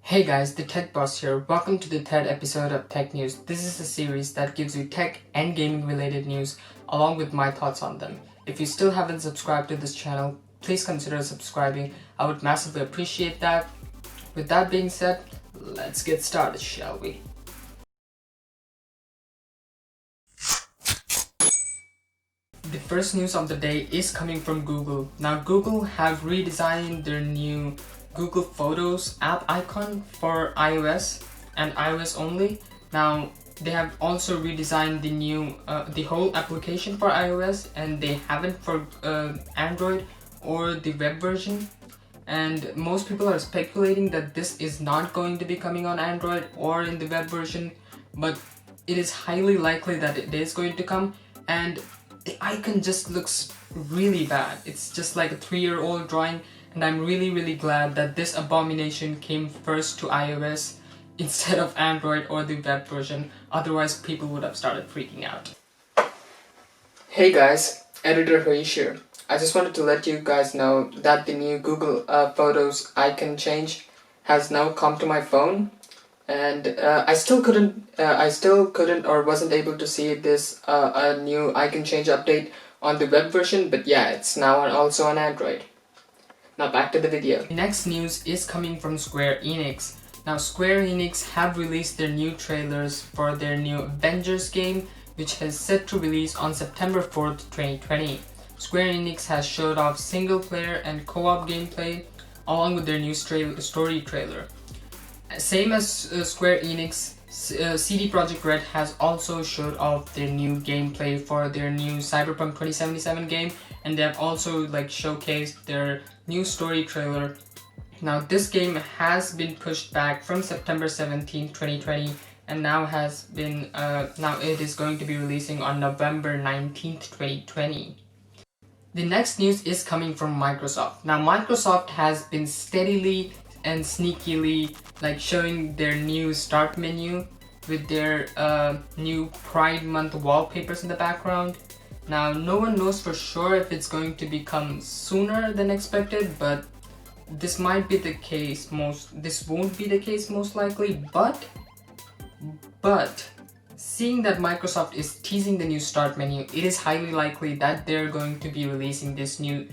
Hey guys, the Tech Boss here. Welcome to the third episode of Tech News. This is a series that gives you tech and gaming related news along with my thoughts on them. If you still haven't subscribed to this channel, please consider subscribing. I would massively appreciate that. With that being said, let's get started, shall we? The first news of the day is coming from Google. Now Google have redesigned their new Google Photos app icon for iOS and iOS only. Now they have also redesigned the whole application for iOS, and they haven't for Android or the web version. And most people are speculating that this is not going to be coming on Android or in the web version, but it is highly likely that it is going to come. And the icon just looks really bad. It's just like a 3-year-old drawing. And I'm really glad that this abomination came first to iOS instead of Android or the web version. Otherwise, people would have started freaking out. Hey guys, Editor Harish here. I just wanted to let you guys know that the new Google Photos icon change has now come to my phone. And I still couldn't or wasn't able to see this a new icon change update on the web version. But yeah, it's now also on Android. Now back to the video. The next news is coming from Square Enix. Now Square Enix have released their new trailers for their new Avengers game, which is set to release on September 4th, 2020. Square Enix has showed off single player and co-op gameplay along with their new story trailer. Same as Square Enix, CD Projekt Red has also showed off their new gameplay for their new Cyberpunk 2077 game, and they have also showcased their new story trailer. Now this game has been pushed back from September 17, 2020, and now it is going to be releasing on November 19th, 2020. The next news is coming from Microsoft. Now Microsoft has been steadily and sneakily showing their new start menu with their new Pride Month wallpapers in the background. Now no one knows for sure if it's going to become sooner than expected, but this might be the case this won't be the case most likely, but seeing that Microsoft is teasing the new start menu, it is highly likely that they're going to be releasing this new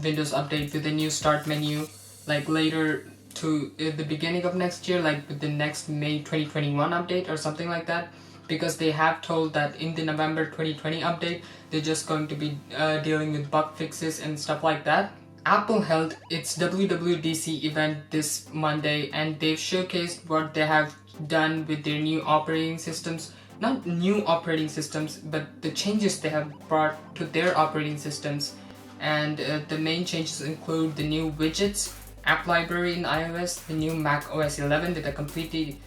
Windows update with the new start menu later to the beginning of next year, with the next May 2021 update or something like that, because they have told that in the November 2020 update they're just going to be dealing with bug fixes and stuff like that. Apple held its WWDC event this Monday, and they've showcased what they have done with their new operating systems. Not new operating systems, but the changes they have brought to their operating systems. And the main changes include the new widgets, app library in iOS, the new Mac OS 11 with a complete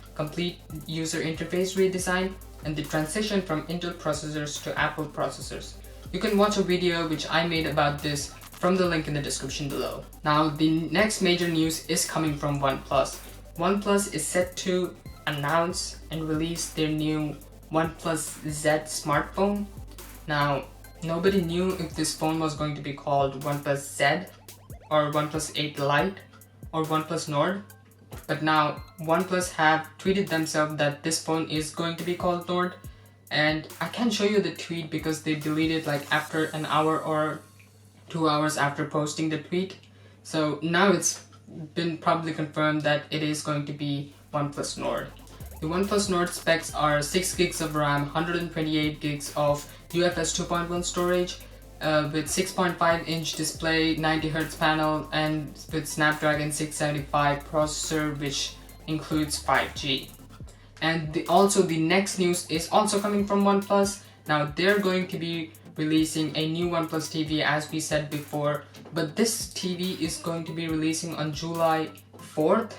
user interface redesign, and the transition from Intel processors to Apple processors. You can watch a video which I made about this from the link in the description below. Now the next major news is coming from Oneplus. Oneplus is set to announce and release their new Oneplus Z smartphone. Now nobody knew if this phone was going to be called Oneplus Z or OnePlus 8 Lite or OnePlus Nord, but now OnePlus have tweeted themselves that this phone is going to be called Nord, and I can't show you the tweet because they deleted after an hour or 2 hours after posting the tweet. So now it's been probably confirmed that it is going to be OnePlus Nord. The OnePlus Nord specs are 6 gigs of RAM, 128 gigs of UFS 2.1 storage, with 6.5-inch display, 90Hz panel, and with Snapdragon 675 processor, which includes 5G. And the next news is also coming from OnePlus. Now they're going to be releasing a new OnePlus TV, as we said before, but this TV is going to be releasing on July 4th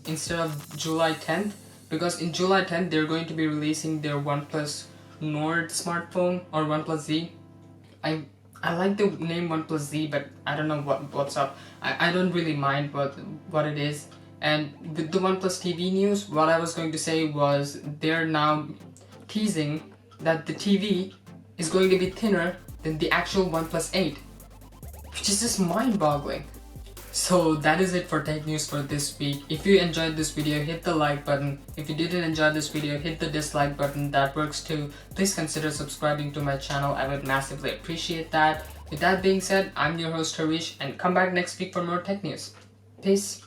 instead of July 10th, because in July 10th they're going to be releasing their OnePlus Nord smartphone, or OnePlus Z. I like the name OnePlus Z, but I don't know what's up. I don't really mind what it is. And with the OnePlus TV news, what I was going to say was they're now teasing that the TV is going to be thinner than the actual OnePlus 8, which is just mind-boggling. So that is it for tech news for this week. If you enjoyed this video, hit the like button. If you didn't enjoy this video, hit the dislike button. That works too. Please consider subscribing to my channel. I would massively appreciate that. With that being said, I'm your host Harish, and come back next week for more tech news. Peace.